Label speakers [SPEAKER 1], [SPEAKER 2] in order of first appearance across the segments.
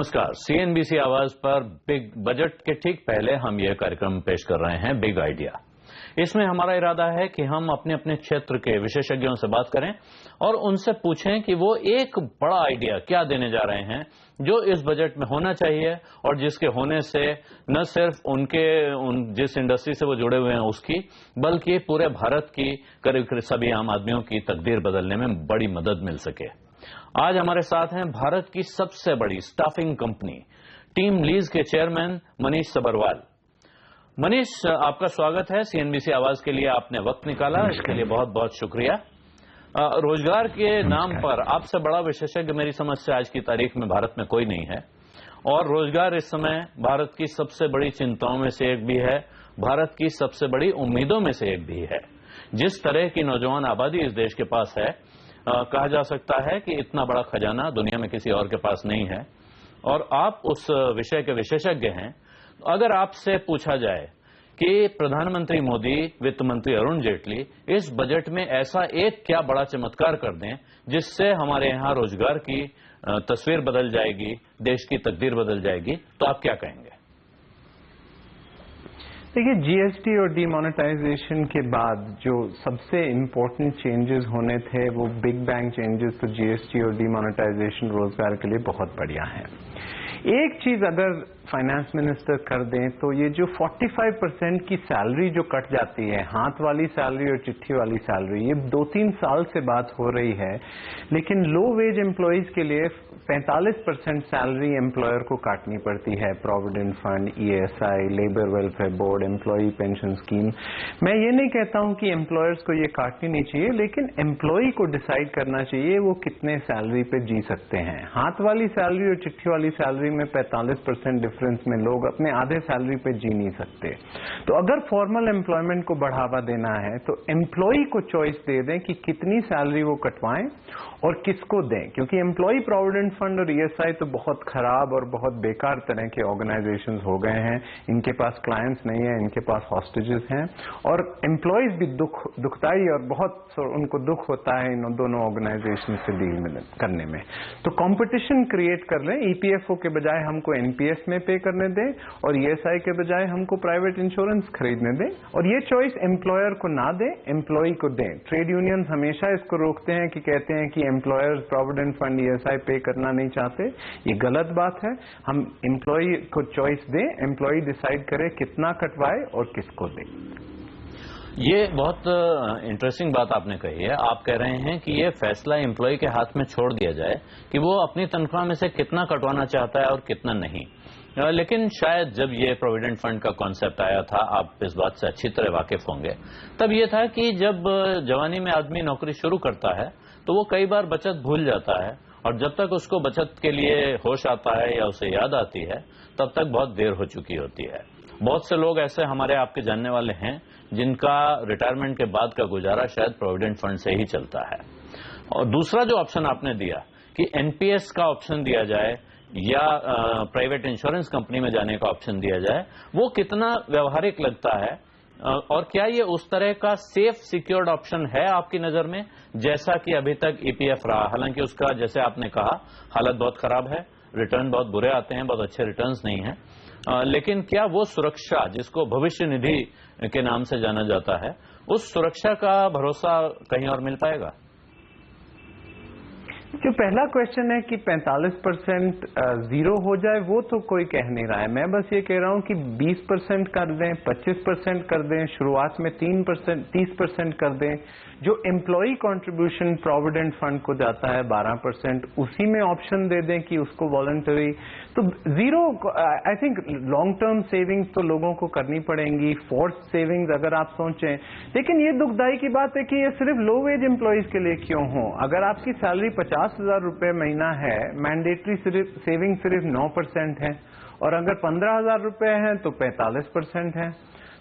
[SPEAKER 1] नमस्कार। सीएनबीसी आवाज पर बिग बजट के ठीक पहले हम यह कार्यक्रम पेश कर रहे हैं, बिग आइडिया। इसमें हमारा इरादा है कि हम अपने अपने क्षेत्र के विशेषज्ञों से बात करें और उनसे पूछें कि वो एक बड़ा आइडिया क्या देने जा रहे हैं जो इस बजट में होना चाहिए और जिसके होने से न सिर्फ जिस इंडस्ट्री से वो जुड़े हुए हैं उसकी, बल्कि पूरे भारत की करीब सभी आम आदमियों की तकदीर बदलने में बड़ी मदद मिल सके। आज हमारे साथ हैं भारत की सबसे बड़ी स्टाफिंग कंपनी टीम लीज के चेयरमैन मनीष सबरवाल। मनीष, आपका स्वागत है। सीएनबीसी आवाज के लिए आपने वक्त निकाला, इसके लिए बहुत बहुत शुक्रिया। रोजगार के नाम पर आपसे बड़ा विशेषज्ञ मेरी समझ से आज की तारीख में भारत में कोई नहीं है और रोजगार इस समय भारत की सबसे बड़ी चिंताओं में से एक भी है, भारत की सबसे बड़ी उम्मीदों में से एक भी है। जिस तरह की नौजवान आबादी इस देश के पास है, कहा जा सकता है कि इतना बड़ा खजाना दुनिया में किसी और के पास नहीं है और आप उस विषय के विशेषज्ञ हैं। अगर आपसे पूछा जाए कि प्रधानमंत्री मोदी, वित्त मंत्री अरुण जेटली इस बजट में ऐसा एक क्या बड़ा चमत्कार कर दें जिससे हमारे यहां रोजगार की तस्वीर बदल जाएगी, देश की तकदीर बदल जाएगी, तो आप क्या कहेंगे?
[SPEAKER 2] देखिए, जीएसटी और डीमोनेटाइजेशन के बाद जो सबसे इम्पोर्टेंट चेंजेस होने थे वो बिग बैंग चेंजेस, तो जीएसटी और डीमोनेटाइजेशन रोजगार के लिए बहुत बढ़िया है। एक चीज अगर फाइनेंस मिनिस्टर कर दें तो ये जो 45% की सैलरी जो कट जाती है, हाथ वाली सैलरी और चिट्ठी वाली सैलरी, ये 2-3 साल से बात हो रही है, लेकिन लो वेज एम्प्लॉयज के लिए 45% सैलरी एम्प्लॉयर को काटनी पड़ती है। Provident fund, ESI, labour welfare board, employ pension scheme. मैं ये नहीं कहता हूं कि एम्प्लॉयर्स को ये काटनी नहीं चाहिए, लेकिन एम्प्लॉय को डिसाइड करना चाहिए वो कितने सैलरी पे जी सकते हैं। हाथ वाली सैलरी और चिट्ठी वाली सैलरी में 45% डिफरेंस में लोग अपने आधे सैलरी पे जी नहीं सकते। तो अगर फॉर्मल एम्प्लॉयमेंट को बढ़ावा देना है तो एम्प्लॉय को चॉइस दे दें कि कितनी सैलरी वो कटवाएं और किसको दें, क्योंकि एम्प्लॉय प्रोविडेंट फंड और ईएसआई तो बहुत खराब और बहुत बेकार तरह के ऑर्गेनाइजेशंस हो गए हैं। इनके पास क्लाइंट्स नहीं है, इनके पास हॉस्टेजेस हैं और एम्प्लॉयज भी दुखदाई और बहुत उनको दुख होता है इन दोनों ऑर्गेनाइजेशन से डील करने में। तो कंपटीशन क्रिएट कर लें, ईपीएफओ के बजाय हमको एनपीएस में पे करने दें और ईएसआई के बजाय हमको प्राइवेट इंश्योरेंस खरीदने दें, और ये चॉइस एम्प्लॉयर को ना दें, एम्प्लॉय को दें। ट्रेड यूनियंस हमेशा इसको रोकते हैं कि कहते हैं कि एम्प्लॉयर्स प्रोविडेंट फंड, ईएसआई पे करना नहीं चाहते। ये गलत बात है। हम एम्प्लॉय को चॉइस दें, एम्प्लॉय डिसाइड करे कितना कटवाए और किसको दे।
[SPEAKER 1] ये बहुत इंटरेस्टिंग बात आपने कही है। आप कह रहे हैं कि ये फैसला एम्प्लॉय के हाथ में छोड़ दिया जाए कि वो अपनी तनख्वाह में से कितना कटवाना चाहता है और कितना नहीं। लेकिन शायद जब ये प्रोविडेंट फंड का कॉन्सेप्ट आया था, आप इस बात से अच्छी तरह वाकिफ होंगे, तब ये था कि जब जवानी में आदमी नौकरी शुरू करता है तो वो कई बार बचत भूल जाता है और जब तक उसको बचत के लिए होश आता है या उसे याद आती है तब तक बहुत देर हो चुकी होती है। बहुत से लोग ऐसे हमारे आपके जानने वाले हैं जिनका रिटायरमेंट के बाद का गुजारा शायद प्रोविडेंट फंड से ही चलता है। और दूसरा जो ऑप्शन आपने दिया कि एनपीएस का ऑप्शन दिया जाए या प्राइवेट इंश्योरेंस कंपनी में जाने का ऑप्शन दिया जाए, वो कितना व्यवहारिक लगता है और क्या ये उस तरह का सेफ सिक्योर्ड ऑप्शन है आपकी नजर में जैसा कि अभी तक ईपीएफ रहा? हालांकि उसका, जैसे आपने कहा, हालत बहुत खराब है, रिटर्न बहुत बुरे आते हैं, बहुत अच्छे रिटर्न्स नहीं है, लेकिन क्या वो सुरक्षा जिसको भविष्य निधि के नाम से जाना जाता है, उस सुरक्षा का भरोसा कहीं और मिल पाएगा?
[SPEAKER 2] जो पहला क्वेश्चन है कि 45% जीरो हो जाए, वो तो कोई कह नहीं रहा है। मैं बस ये कह रहा हूं कि 20% कर दें, 25% कर दें, शुरुआत में 30% कर दें। जो एम्प्लॉय कंट्रीब्यूशन प्रोविडेंट फंड को जाता है 12%, उसी में ऑप्शन दे दें कि उसको वॉलंटरी। तो zero, I think long term savings तो लोगों को करनी पड़ेंगी, फोर्स सेविंग्स अगर आप सोचें। लेकिन ये दुखदाई की बात है कि ये सिर्फ लो वेज एम्प्लॉयज के लिए क्यों हो। अगर आपकी सैलरी 50,000 रुपए महीना है, मैंडेटरी सेविंग सिर्फ 9% है, और अगर 15,000 रुपए है तो 45% है।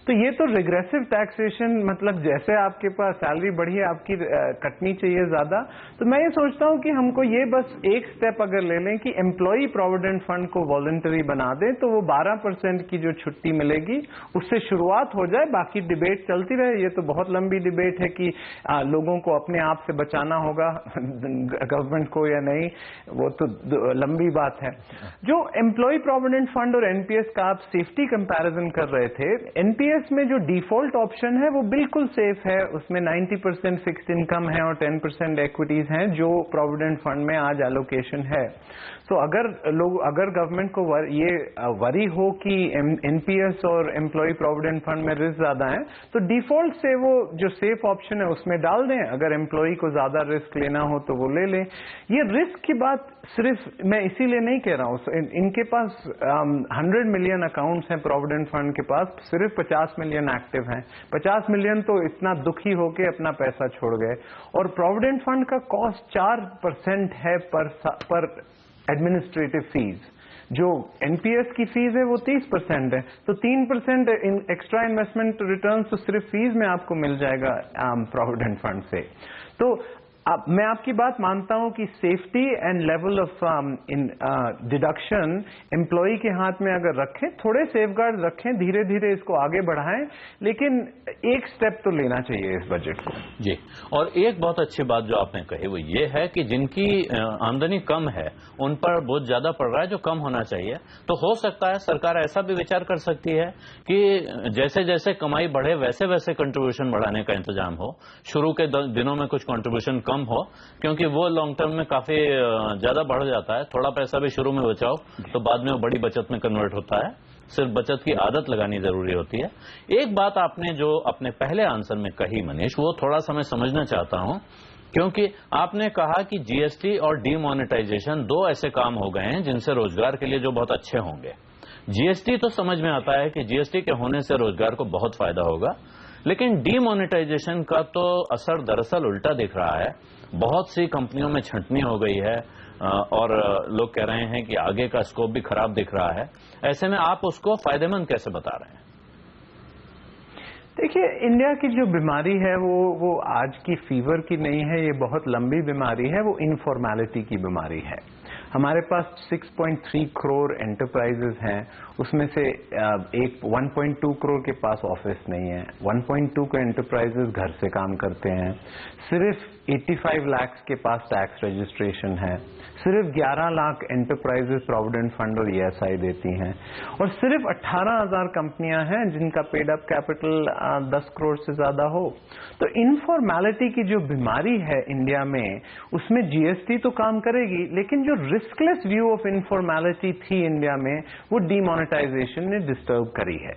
[SPEAKER 2] तो तो ये तो रिग्रेसिव टैक्सेशन, मतलब जैसे आपके पास सैलरी बढ़ी है आपकी कटनी चाहिए ज्यादा। तो मैं ये सोचता हूं कि हमको ये बस एक स्टेप अगर ले लें कि एम्प्लॉय प्रोविडेंट फंड को वॉलंटरी बना दें, तो वो 12% की जो छुट्टी मिलेगी उससे शुरुआत हो जाए, बाकी डिबेट चलती रहे। ये तो बहुत लंबी डिबेट है कि लोगों को अपने आप से बचाना होगा गवर्नमेंट को या नहीं, वो तो लंबी बात है। जो एम्प्लॉय प्रोविडेंट फंड और एनपीएस का आप सेफ्टी कंपैरिजन कर रहे थे, एनपीएस में जो डिफॉल्ट ऑप्शन है वो बिल्कुल सेफ है, उसमें 90% फिक्स्ड इनकम है और 10% इक्विटीज हैं जो प्रोविडेंट फंड में आज एलोकेशन है। तो अगर गवर्नमेंट को ये वरी हो कि एनपीएस और एम्प्लॉय प्रोविडेंट फंड में रिस्क ज्यादा है, तो डिफॉल्ट से वो जो सेफ ऑप्शन है उसमें डाल दें। अगर एम्प्लॉय को ज्यादा रिस्क लेना हो तो वो ले लें। ये रिस्क की बात सिर्फ मैं इसीलिए नहीं कह रहा हूं, इनके पास 100 मिलियन अकाउंट्स हैं प्रोविडेंट फंड के पास, सिर्फ 50 मिलियन एक्टिव हैं। 50 मिलियन तो इतना दुखी होके अपना पैसा छोड़ गए। और प्रोविडेंट फंड का कॉस्ट 4% है पर एडमिनिस्ट्रेटिव फीस। जो एनपीएस की फीस है वो 30% है, तो 3% एक्स्ट्रा इन्वेस्टमेंट रिटर्न तो सिर्फ फीस में आपको मिल जाएगा प्रोविडेंट फंड से। तो अब मैं आपकी बात मानता हूं कि safety and level of deduction employ के हाथ में अगर रखें, थोड़े सेफगार्ड रखें, धीरे धीरे इसको आगे बढ़ाएं, लेकिन एक स्टेप तो लेना चाहिए इस बजट को।
[SPEAKER 1] जी, और एक बहुत अच्छी बात जो आपने कही वो ये है कि जिनकी आमदनी कम है उन पर बहुत ज्यादा पड़ रहा है जो कम होना चाहिए। तो हो सकता है सरकार ऐसा भी विचार कर सकती है कि जैसे जैसे कमाई बढ़े वैसे वैसे कंट्रीब्यूशन बढ़ाने का इंतजाम हो। शुरू के दिनों में कुछ कंट्रीब्यूशन कम हो, क्योंकि वो लॉन्ग टर्म में काफी ज्यादा बढ़ जाता है। थोड़ा पैसा भी शुरू में बचाओ तो बाद में वो बड़ी बचत में कन्वर्ट होता है। सिर्फ बचत की आदत लगानी जरूरी होती है। एक बात आपने जो अपने पहले आंसर में कही मनीष, वो थोड़ा सा मैं समझना चाहता हूं, क्योंकि आपने कहा कि जीएसटी और डीमोनेटाइजेशन दो ऐसे काम हो गए हैं जिनसे रोजगार के लिए जो बहुत अच्छे होंगे। जीएसटी तो समझ में आता है कि जीएसटी के होने से रोजगार को बहुत फायदा होगा, लेकिन डीमोनेटाइजेशन का तो असर दरअसल उल्टा दिख रहा है। बहुत सी कंपनियों में छंटनी हो गई है और लोग कह रहे हैं कि आगे का स्कोप भी खराब दिख रहा है। ऐसे में आप उसको फायदेमंद कैसे बता रहे हैं?
[SPEAKER 2] देखिए, इंडिया की जो बीमारी है वो आज की फीवर की नहीं है, ये बहुत लंबी बीमारी है, वो इनफॉर्मेलिटी की बीमारी है। हमारे पास 6.3 करोड़ एंटरप्राइजेस हैं, उसमें से 1.2 करोड़ के पास ऑफिस नहीं है। 1.2 के एंटरप्राइजेस घर से काम करते हैं। सिर्फ 85 लाख के पास टैक्स रजिस्ट्रेशन है। सिर्फ 11 लाख एंटरप्राइजेस प्रोविडेंट फंड और ईएसआई देती हैं, और सिर्फ 18,000 कंपनियां हैं जिनका पेड अप कैपिटल 10 करोड़ से ज्यादा हो। तो इनफॉर्मेलिटी की जो बीमारी है इंडिया में, उसमें जीएसटी तो काम करेगी, लेकिन जो रिस्कलेस व्यू ऑफ इनफॉर्मेलिटी थी इंडिया में, वो डीमोनेटाइजेशन ने डिस्टर्ब करी है।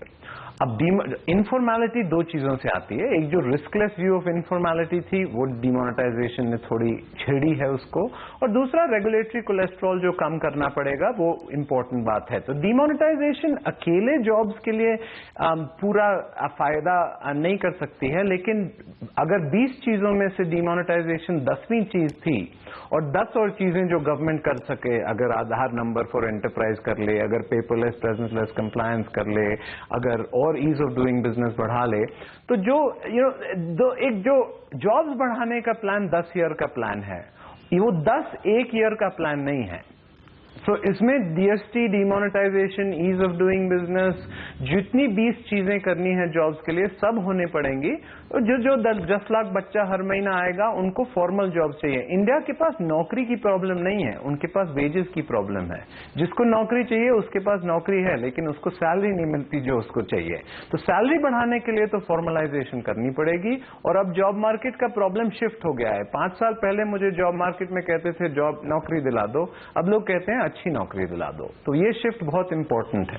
[SPEAKER 2] अब इनफॉर्मेलिटी दो चीजों से आती है। एक जो रिस्कलेस व्यू ऑफ इनफॉर्मेलिटी थी वो डीमोनेटाइजेशन ने थोड़ी छेड़ी है उसको, और दूसरा रेगुलेटरी कोलेस्ट्रॉल जो कम करना पड़ेगा, वो इंपॉर्टेंट बात है। तो डीमोनेटाइजेशन अकेले जॉब्स के लिए पूरा फायदा नहीं कर सकती है, लेकिन अगर 20 चीजों में से डीमोनेटाइजेशन 10वीं चीज थी और 10 और चीजें जो गवर्नमेंट कर सके, अगर आधार नंबर फॉर एंटरप्राइज कर ले, अगर पेपरलेस प्रेजेंसलेस कंप्लायंस कर ले, अगर और ईज ऑफ डूइंग बिजनेस बढ़ा ले, तो जो एक जो जॉब्स बढ़ाने का प्लान 10 ईयर का प्लान है, वो 10 एक ईयर का प्लान नहीं है। तो इसमें GST, demonetisation, ease of doing business, जितनी 20 चीजें करनी है जॉब्स के लिए, सब होने पड़ेंगी। जो 10 लाख बच्चा हर महीना आएगा, उनको फॉर्मल जॉब चाहिए। इंडिया के पास नौकरी की प्रॉब्लम नहीं है, उनके पास वेजेस की प्रॉब्लम है। जिसको नौकरी चाहिए उसके पास नौकरी है, लेकिन उसको सैलरी नहीं मिलती जो उसको चाहिए। तो सैलरी बढ़ाने के लिए तो फॉर्मलाइजेशन करनी पड़ेगी। और अब जॉब मार्केट का प्रॉब्लम शिफ्ट हो गया है। 5 साल पहले मुझे जॉब मार्केट में कहते थे जॉब नौकरी दिला दो, अब लोग कहते हैं अच्छी नौकरी दिला दो। तो ये शिफ्ट बहुत इंपॉर्टेंट है।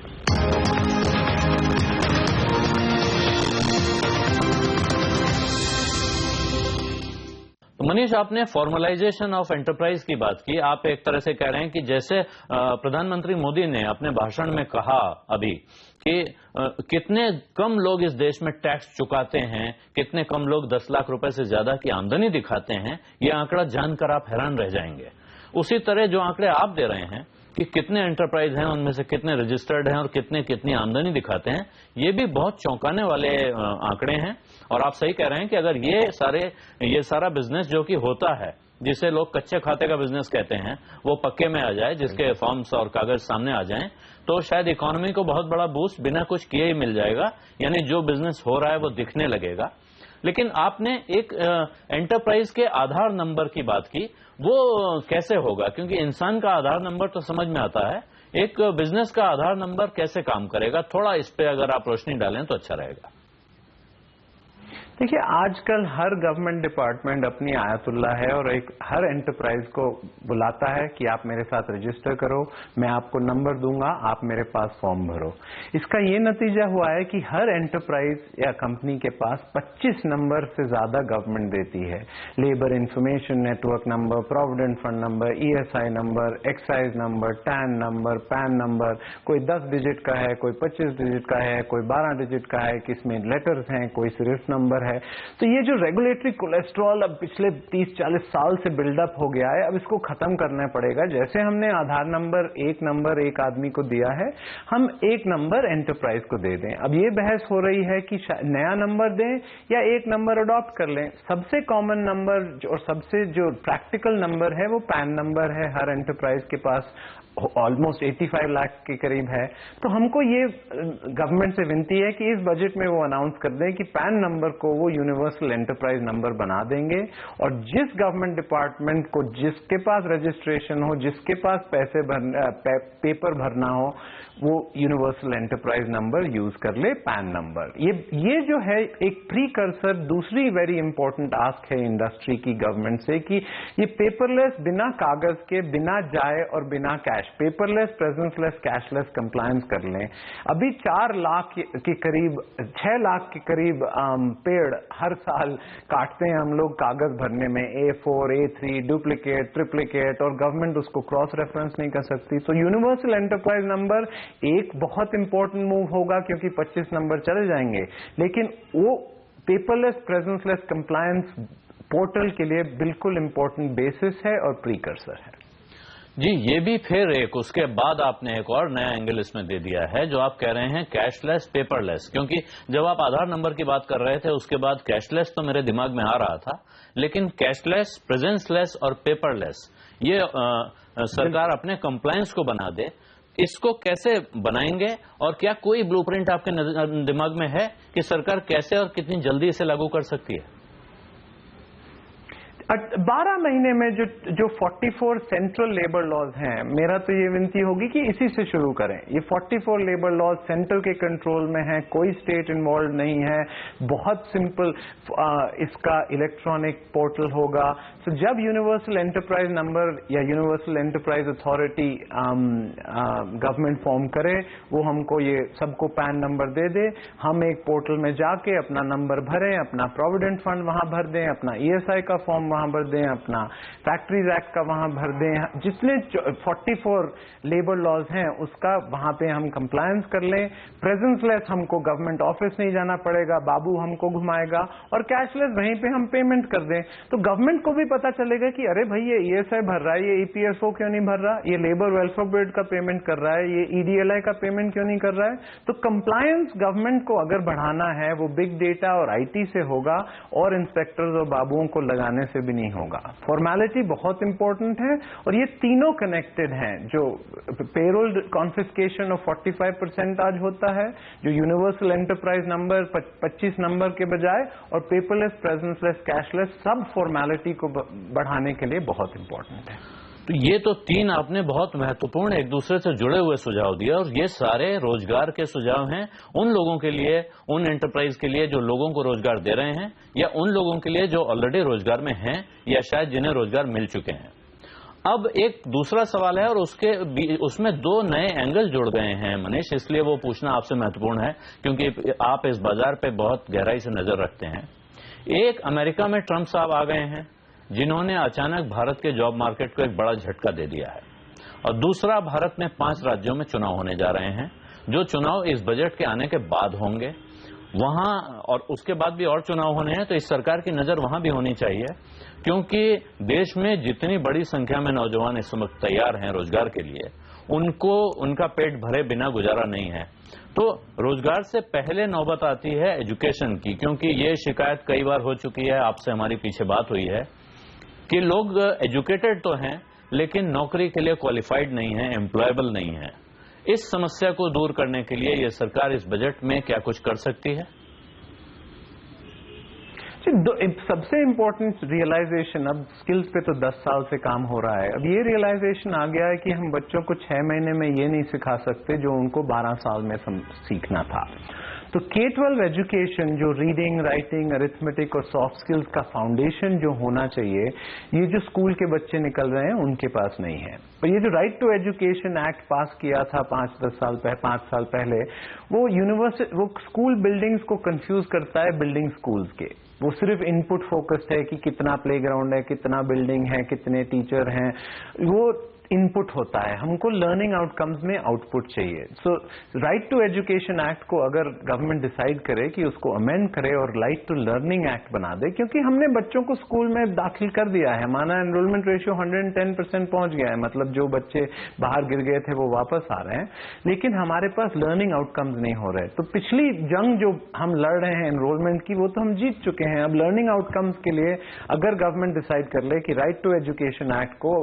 [SPEAKER 1] तो मनीष, आपने फॉर्मलाइजेशन ऑफ एंटरप्राइज की बात की। आप एक तरह से कह रहे हैं कि जैसे प्रधानमंत्री मोदी ने अपने भाषण में कहा अभी कि कितने कम लोग इस देश में टैक्स चुकाते हैं, कितने कम लोग 10 लाख रुपए से ज्यादा की आमदनी दिखाते हैं, ये आंकड़ा जानकर आप हैरान रह जाएंगे। उसी तरह जो आंकड़े आप दे रहे हैं कि कितने एंटरप्राइज हैं, उनमें से कितने रजिस्टर्ड हैं और कितनी आमदनी दिखाते हैं, ये भी बहुत चौंकाने वाले आंकड़े हैं। और आप सही कह रहे हैं कि अगर ये सारा बिजनेस जो कि होता है, जिसे लोग कच्चे खाते का बिजनेस कहते हैं, वो पक्के में आ जाए, जिसके फॉर्म्स और कागज सामने आ जाएं, तो शायद इकोनॉमी को बहुत बड़ा बूस्ट बिना कुछ किए ही मिल जाएगा। यानी जो बिजनेस हो रहा है वो दिखने लगेगा। लेकिन आपने एक एंटरप्राइज के आधार नंबर की बात की, वो कैसे होगा? क्योंकि इंसान का आधार नंबर तो समझ में आता है, एक बिजनेस का आधार नंबर कैसे काम करेगा? थोड़ा इस पे अगर आप रोशनी डालें तो अच्छा रहेगा।
[SPEAKER 2] देखिए, आजकल हर गवर्नमेंट डिपार्टमेंट अपनी आयतुल्लाह है और हर एंटरप्राइज को बुलाता है कि आप मेरे साथ रजिस्टर करो, मैं आपको नंबर दूंगा, आप मेरे पास फॉर्म भरो। इसका ये नतीजा हुआ है कि हर एंटरप्राइज या कंपनी के पास 25 नंबर से ज्यादा गवर्नमेंट देती है। Labour information network number, provident fund number, ESI number, excise number, tan number, pan number, कोई 10 डिजिट का है, कोई 25 डिजिट का है, कोई 12 डिजिट का है, किसमें लेटर्स हैं, कोई सिर्फ नंबर है। तो ये जो रेगुलेटरी कोलेस्ट्रॉल अब पिछले 30-40 साल से बिल्डअप हो गया है, अब इसको खत्म करना पड़ेगा। जैसे हमने आधार नंबर एक आदमी को दिया है, हम एक नंबर एंटरप्राइज को दे दें। अब ये बहस हो रही है कि नया नंबर दें या एक नंबर अडॉप्ट कर लें। सबसे कॉमन नंबर और सबसे जो प्रैक्टिकल नंबर है वो पैन नंबर है। हर एंटरप्राइज के पास ऑलमोस्ट 85 लाख के करीब है। तो हमको ये गवर्नमेंट से विनती है कि इस बजट में वो अनाउंस कर दें कि पैन नंबर को वो यूनिवर्सल एंटरप्राइज नंबर बना देंगे, और जिस गवर्नमेंट डिपार्टमेंट को जिसके पास रजिस्ट्रेशन हो, जिसके पास पेपर भरना हो, वो यूनिवर्सल एंटरप्राइज नंबर यूज कर ले, पैन नंबर। ये जो है एक प्रीकर्सर, दूसरी वेरी इंपॉर्टेंट आस्क है इंडस्ट्री की गवर्नमेंट से कि ये पेपरलेस, बिना कागज के, बिना जाए और बिना कैश, पेपरलेस, प्रेजेंसलेस, कैशलेस कंप्लायंस कर लें। अभी 4 लाख के करीब, 6 लाख के करीब पेड़ हर साल काटते हैं हम लोग कागज भरने में, A4, A3, डुप्लीकेट, ट्रिप्लीकेट, और गवर्नमेंट उसको क्रॉस रेफरेंस नहीं कर सकती। तो यूनिवर्सल एंटरप्राइज नंबर एक बहुत इंपॉर्टेंट मूव होगा, क्योंकि 25 नंबर चले जाएंगे, लेकिन वो पेपरलेस, प्रेजेंसलेस कंप्लायंस पोर्टल के लिए बिल्कुल इंपॉर्टेंट बेसिस है और प्रीकर्सर है।
[SPEAKER 1] जी, ये भी फिर उसके बाद आपने एक और नया एंगल इसमें दे दिया है, जो आप कह रहे हैं कैशलेस, पेपरलेस। क्योंकि जब आप आधार नंबर की बात कर रहे थे, उसके बाद कैशलेस तो मेरे दिमाग में आ रहा था, लेकिन कैशलेस, प्रेजेंसलेस और पेपरलेस, ये सरकार अपने कंप्लायंस को बना दे, इसको कैसे बनाएंगे? और क्या कोई ब्लूप्रिंट आपके दिमाग में है कि सरकार कैसे और कितनी जल्दी इसे लागू कर सकती है?
[SPEAKER 2] 12 महीने में जो 44 सेंट्रल लेबर लॉज हैं, मेरा तो ये विनती होगी कि इसी से शुरू करें। ये 44 लेबर लॉज सेंटर के कंट्रोल में हैं, कोई स्टेट इन्वॉल्व नहीं है, बहुत सिंपल इसका इलेक्ट्रॉनिक पोर्टल होगा। तो जब यूनिवर्सल एंटरप्राइज नंबर या universal enterprise authority government form करे, वो हमको ये सबको पैन नंबर दे दे, हम एक पोर्टल में जाके अपना नंबर भरें, अपना प्रोविडेंट फंड वहां भर दें, अपना ESI का फॉर्म वहां भर दें, अपना फैक्ट्रीज एक्ट का वहां भर दें, जितने 44 लेबर लॉज हैं उसका वहां पे हम कंप्लायंस कर लें। प्रेजेंसलेस, हमको गवर्नमेंट ऑफिस नहीं जाना पड़ेगा, बाबू हमको घुमाएगा, और कैशलेस वहीं पे हम पेमेंट कर दें। तो गवर्नमेंट को भी पता चलेगा कि अरे भाई ये ESI भर रहा है, ये EPFO क्यों नहीं भर रहा, ये लेबर वेलफेयर बोर्ड का पेमेंट कर रहा है, ये EDLI का पेमेंट क्यों नहीं कर रहा है। तो कंप्लायंस गवर्नमेंट को अगर बढ़ाना है, वो बिग डेटा और IT से होगा, और इंस्पेक्टर्स और बाबुओं को लगाने से भी नहीं होगा। फॉर्मेलिटी बहुत इंपॉर्टेंट है, और ये तीनों कनेक्टेड हैं। जो पेरोल कॉन्फिस्केशन ऑफ 45% आज होता है, जो यूनिवर्सल एंटरप्राइज नंबर 25 नंबर के बजाय, और पेपरलेस, प्रेजेंसलेस, कैशलेस, सब फॉर्मेलिटी को बढ़ाने के लिए बहुत इंपॉर्टेंट है।
[SPEAKER 1] तो ये तो 3 आपने बहुत महत्वपूर्ण एक दूसरे से जुड़े हुए सुझाव दिए, और ये सारे रोजगार के सुझाव हैं उन लोगों के लिए, उन एंटरप्राइज के लिए जो लोगों को रोजगार दे रहे हैं, या उन लोगों के लिए जो ऑलरेडी रोजगार में हैं, या शायद जिन्हें रोजगार मिल चुके हैं। अब एक दूसरा सवाल है, और उसमें 2 नए एंगल जुड़ गए हैं मनीष, इसलिए वो पूछना आपसे महत्वपूर्ण है, क्योंकि आप इस बाजार पे बहुत गहराई से नजर रखते हैं। एक, अमेरिका में ट्रंप साहब आ गए हैं, जिन्होंने अचानक भारत के जॉब मार्केट को एक बड़ा झटका दे दिया है। और दूसरा, भारत में 5 राज्यों में चुनाव होने जा रहे हैं, जो चुनाव इस बजट के आने के बाद होंगे। वहां, और उसके बाद भी और चुनाव होने हैं, तो इस सरकार की नजर वहां भी होनी चाहिए, क्योंकि देश में जितनी बड़ी संख्या में नौजवान इस वक्त तैयार हैं रोजगार के लिए, उनको उनका पेट भरे बिना गुजारा नहीं है। तो रोजगार से पहले नौबत आती है एजुकेशन की, क्योंकि ये शिकायत कई बार हो चुकी है, आपसे हमारी पीछे बात हुई है कि लोग एजुकेटेड तो हैं लेकिन नौकरी के लिए क्वालिफाइड नहीं है, एम्प्लॉयबल नहीं है। इस समस्या को दूर करने के लिए ये सरकार इस बजट में क्या कुछ कर सकती है?
[SPEAKER 2] सबसे इम्पोर्टेंट रियलाइजेशन, अब स्किल्स पे तो 10 साल से काम हो रहा है, अब ये रियलाइजेशन आ गया है कि हम बच्चों को 6 महीने में ये नहीं सिखा सकते जो उनको 12 साल में सीखना था। तो K-12 एजुकेशन, जो रीडिंग, राइटिंग, अरिथमेटिक और सॉफ्ट स्किल्स का फाउंडेशन जो होना चाहिए, ये जो स्कूल के बच्चे निकल रहे हैं उनके पास नहीं है। और ये जो right to education act pass किया था 5 साल पहले, वो स्कूल बिल्डिंग्स को कंफ्यूज करता है बिल्डिंग स्कूल्स के। वो सिर्फ इनपुट फोकस्ड है कि कितना प्लेग्राउंड है, कितना बिल्डिंग है, कितने टीचर हैं, वो इनपुट होता है। हमको लर्निंग आउटकम्स में आउटपुट चाहिए। सो राइट टू एजुकेशन एक्ट को अगर गवर्नमेंट डिसाइड करे कि उसको अमेंड करे और राइट टू लर्निंग एक्ट बना दे, क्योंकि हमने बच्चों को स्कूल में दाखिल कर दिया है, हमारा एनरोलमेंट रेशियो 110% पहुंच गया है, मतलब जो बच्चे बाहर गिर गए थे वो वापस आ रहे हैं, लेकिन हमारे पास लर्निंग आउटकम्स नहीं हो रहे। तो पिछली जंग जो हम लड़ रहे हैं एनरोलमेंट की, वो तो हम जीत चुके हैं। अब लर्निंग आउटकम्स के लिए अगर गवर्नमेंट डिसाइड कर ले कि राइट टू एजुकेशन एक्ट को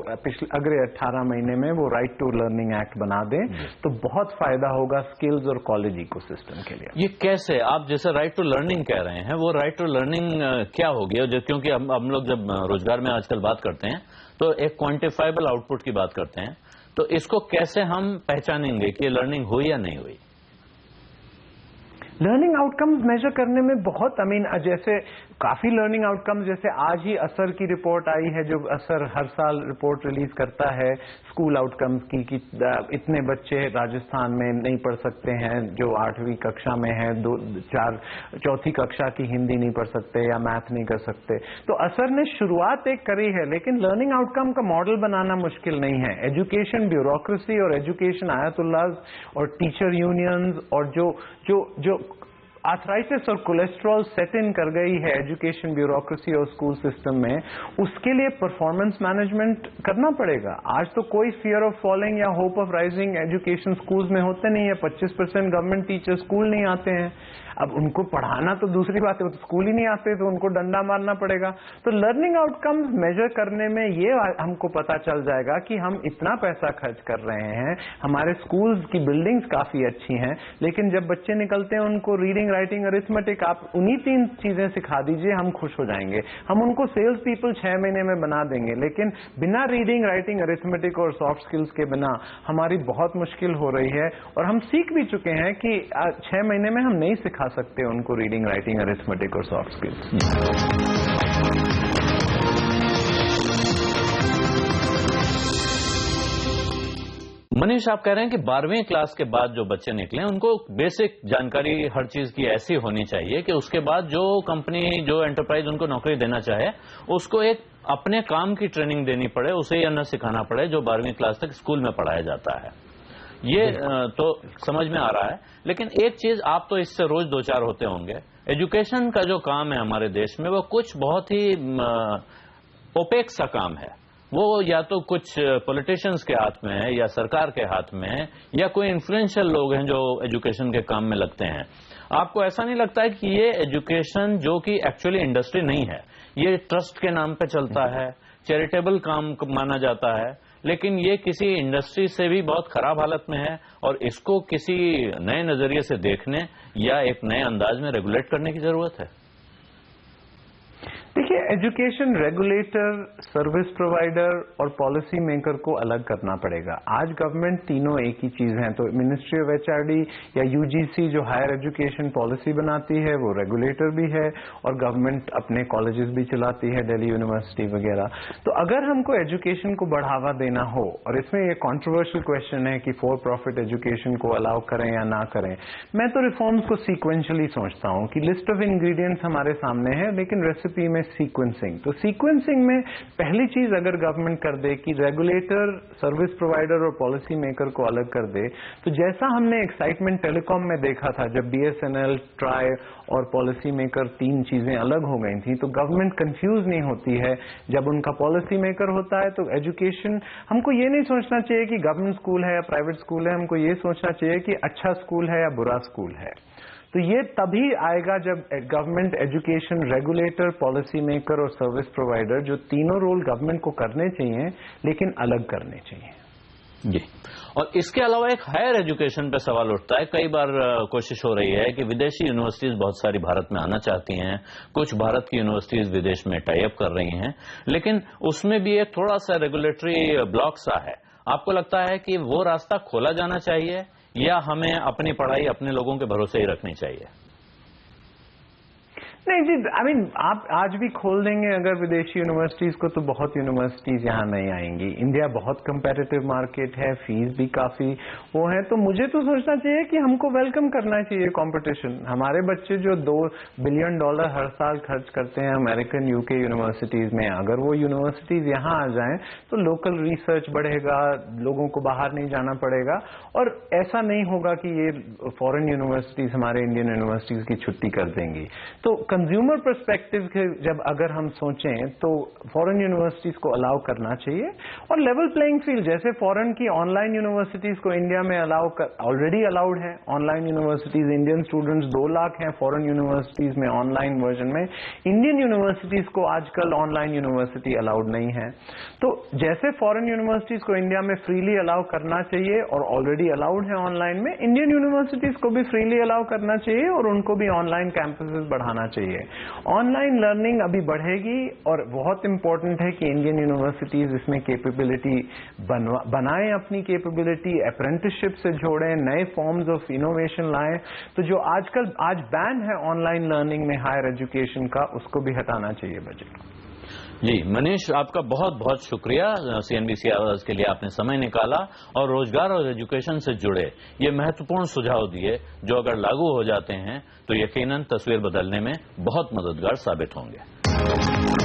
[SPEAKER 2] अगले 18 महीने में वो राइट टू लर्निंग एक्ट बना दें, तो बहुत फायदा होगा स्किल्स और कॉलेज इकोसिस्टम के लिए।
[SPEAKER 1] ये कैसे, आप जैसे राइट टू लर्निंग कह रहे हैं, वो राइट टू लर्निंग क्या होगी? क्योंकि हम लोग जब रोजगार में आजकल बात करते हैं तो एक क्वांटिफाइबल आउटपुट की बात करते हैं, तो इसको कैसे हम पहचानेंगे कि लर्निंग हुई या नहीं हुई?
[SPEAKER 2] लर्निंग आउटकम्स मेजर करने में बहुत जैसे काफी लर्निंग आउटकम्स, जैसे आज ही असर की रिपोर्ट आई है, जो असर हर साल रिपोर्ट रिलीज करता है स्कूल आउटकम्स की, कि इतने बच्चे राजस्थान में नहीं पढ़ सकते हैं जो 8वीं कक्षा में है, 4th कक्षा की हिंदी नहीं पढ़ सकते या मैथ नहीं कर सकते। तो असर ने शुरुआत एक करी है, लेकिन लर्निंग आउटकम का मॉडल बनाना मुश्किल नहीं है। एजुकेशन ब्यूरोक्रेसी और एजुकेशन आयतुल्लाज और टीचर यूनियंस और जो आर्थराइटिस और कोलेस्ट्रॉल सेट इन कर गई है एजुकेशन ब्यूरोक्रेसी और स्कूल सिस्टम में, उसके लिए परफॉर्मेंस मैनेजमेंट करना पड़ेगा। आज तो कोई फियर ऑफ फॉलिंग या hope of rising education schools में होते नहीं है। 25% गवर्नमेंट टीचर स्कूल नहीं आते हैं। अब उनको पढ़ाना तो दूसरी बात है, वो तो स्कूल ही नहीं आते, तो उनको डंडा मारना पड़ेगा। तो लर्निंग आउटकम्स मेजर करने में ये हमको पता चल जाएगा कि हम इतना पैसा खर्च कर रहे हैं, हमारे स्कूल्स की बिल्डिंग्स काफी अच्छी हैं, लेकिन जब बच्चे निकलते हैं उनको रीडिंग, राइटिंग, अरिथमेटिक, आप उन्हीं 3 चीजें सिखा दीजिए, हम खुश हो जाएंगे। हम उनको सेल्स पीपल 6 महीने में बना देंगे, लेकिन बिना रीडिंग, राइटिंग, अरिथमेटिक और सॉफ्ट स्किल्स के बिना हमारी बहुत मुश्किल हो रही है। और हम सीख भी चुके हैं कि 6 महीने में हम नहीं सिखा सकते उनको रीडिंग, राइटिंग, अरिथमेटिक और सॉफ्ट स्किल्स।
[SPEAKER 1] मनीष, आप कह रहे हैं कि 12वीं क्लास के बाद जो बच्चे निकले उनको बेसिक जानकारी हर चीज की ऐसी होनी चाहिए कि उसके बाद जो कंपनी, जो एंटरप्राइज उनको नौकरी देना चाहे, उसको एक अपने काम की ट्रेनिंग देनी पड़े, उसे यह न सिखाना पड़े जो 12वीं क्लास तक स्कूल में पढ़ाया जाता है। ये तो समझ में आ रहा है, लेकिन एक चीज, आप तो इससे रोज 2-4 होते होंगे, एजुकेशन का जो काम है हमारे देश में, वो कुछ बहुत ही ओपेक सा काम है। वो या तो कुछ पॉलिटिशियंस के हाथ में है या सरकार के हाथ में है या कोई इन्फ्लुएंशियल लोग हैं जो एजुकेशन के काम में लगते हैं। आपको ऐसा नहीं लगता है कि ये एजुकेशन, जो कि एक्चुअली इंडस्ट्री नहीं है, ये ट्रस्ट के नाम पे चलता है, चैरिटेबल काम माना जाता है, लेकिन ये किसी इंडस्ट्री से भी बहुत खराब हालत में है, और इसको किसी नए नजरिए से देखने या एक नए अंदाज में रेगुलेट करने की जरूरत है?
[SPEAKER 2] देखिए, एजुकेशन रेगुलेटर, सर्विस प्रोवाइडर और पॉलिसी मेकर को अलग करना पड़ेगा। आज गवर्नमेंट तीनों एक ही चीज है, तो मिनिस्ट्री ऑफ एचआरडी या यूजीसी जो हायर एजुकेशन पॉलिसी बनाती है वो रेगुलेटर भी है, और गवर्नमेंट अपने कॉलेजेस भी चलाती है, दिल्ली यूनिवर्सिटी वगैरह। तो अगर हमको एजुकेशन को बढ़ावा देना हो, और इसमें ये कॉन्ट्रोवर्शियल क्वेश्चन है कि फॉर प्रॉफिट एजुकेशन को अलाउ करें या ना करें, मैं तो रिफॉर्म्स को सीक्वेंशियली सोचता हूं कि लिस्ट ऑफ इंग्रेडिएंट्स हमारे सामने है, लेकिन रेसिपी में सीक्वेंसिंग। तो सीक्वेंसिंग में पहली चीज अगर गवर्नमेंट कर दे कि रेगुलेटर, सर्विस प्रोवाइडर और पॉलिसी मेकर को अलग कर दे, तो जैसा हमने एक्साइटमेंट टेलीकॉम में देखा था जब BSNL, ट्राई और पॉलिसी मेकर तीन चीजें अलग हो गई थी, तो गवर्नमेंट कंफ्यूज नहीं होती है। जब उनका पॉलिसी मेकर होता है तो एजुकेशन, हमको ये नहीं सोचना चाहिए कि गवर्नमेंट स्कूल है या प्राइवेट स्कूल है, हमको ये सोचना चाहिए कि अच्छा स्कूल है या बुरा स्कूल है। तो ये तभी आएगा जब government, education, regulator, policy maker और सर्विस प्रोवाइडर, जो तीनों रोल गवर्नमेंट को करने चाहिए लेकिन अलग करने चाहिए।
[SPEAKER 1] जी, और इसके अलावा एक हायर एजुकेशन पे सवाल उठता है। कई बार कोशिश हो रही है कि विदेशी यूनिवर्सिटीज बहुत सारी भारत में आना चाहती हैं, कुछ भारत की यूनिवर्सिटीज विदेश में टाई अप कर रही हैं, लेकिन उसमें भी एक थोड़ा सा रेगुलेटरी ब्लॉक सा है। आपको लगता है कि वो रास्ता खोला जाना चाहिए या हमें अपनी पढ़ाई अपने लोगों के भरोसे ही रखनी चाहिए?
[SPEAKER 2] नहीं जी, आई मीन आप आज भी खोल देंगे अगर विदेशी यूनिवर्सिटीज को, तो बहुत यूनिवर्सिटीज यहाँ नहीं आएंगी। इंडिया बहुत कंपेटिटिव मार्केट है, फीस भी काफी वो है, तो मुझे तो सोचना चाहिए कि हमको वेलकम करना चाहिए कंपटीशन। हमारे बच्चे जो $2 बिलियन हर साल खर्च करते हैं अमेरिकन, यूके यूनिवर्सिटीज में, अगर वो यूनिवर्सिटीज यहाँ आ जाएं तो लोकल रिसर्च बढ़ेगा, लोगों को बाहर नहीं जाना पड़ेगा, और ऐसा नहीं होगा कि ये फॉरेन यूनिवर्सिटीज हमारे इंडियन यूनिवर्सिटीज की छुट्टी कर देंगी। तो कंज्यूमर पर्सपेक्टिव के जब अगर हम सोचें तो फॉरेन यूनिवर्सिटीज को अलाउ करना चाहिए, और लेवल प्लेइंग फील्ड, जैसे फॉरेन की ऑनलाइन यूनिवर्सिटीज को इंडिया में ऑलरेडी अलाउड है online universities. Indian students 2 lakh हैं फॉरेन यूनिवर्सिटीज में ऑनलाइन वर्जन में। इंडियन यूनिवर्सिटीज को आजकल ऑनलाइन यूनिवर्सिटी अलाउड नहीं है। तो जैसे फॉरेन यूनिवर्सिटीज को इंडिया में फ्रीली अलाउ करना चाहिए और ऑलरेडी अलाउड है ऑनलाइन में, इंडियन यूनिवर्सिटीज को भी फ्रीली अलाउ करना चाहिए और उनको भी ऑनलाइन कैंपसेस बढ़ाना चाहिए। ऑनलाइन लर्निंग अभी बढ़ेगी, और बहुत इंपॉर्टेंट है कि इंडियन यूनिवर्सिटीज इसमें कैपेबिलिटी बनाएं, अपनी कैपेबिलिटी अप्रेंटिसशिप से जोड़ें, नए फॉर्म्स ऑफ इनोवेशन लाएं। तो जो आज बैन है ऑनलाइन लर्निंग में हायर एजुकेशन का, उसको भी हटाना चाहिए बजट।
[SPEAKER 1] जी मनीष, आपका बहुत बहुत शुक्रिया। CNBC आवाज के लिए आपने समय निकाला और रोजगार और एजुकेशन से जुड़े ये महत्वपूर्ण सुझाव दिए, जो अगर लागू हो जाते हैं तो यकीनन तस्वीर बदलने में बहुत मददगार साबित होंगे।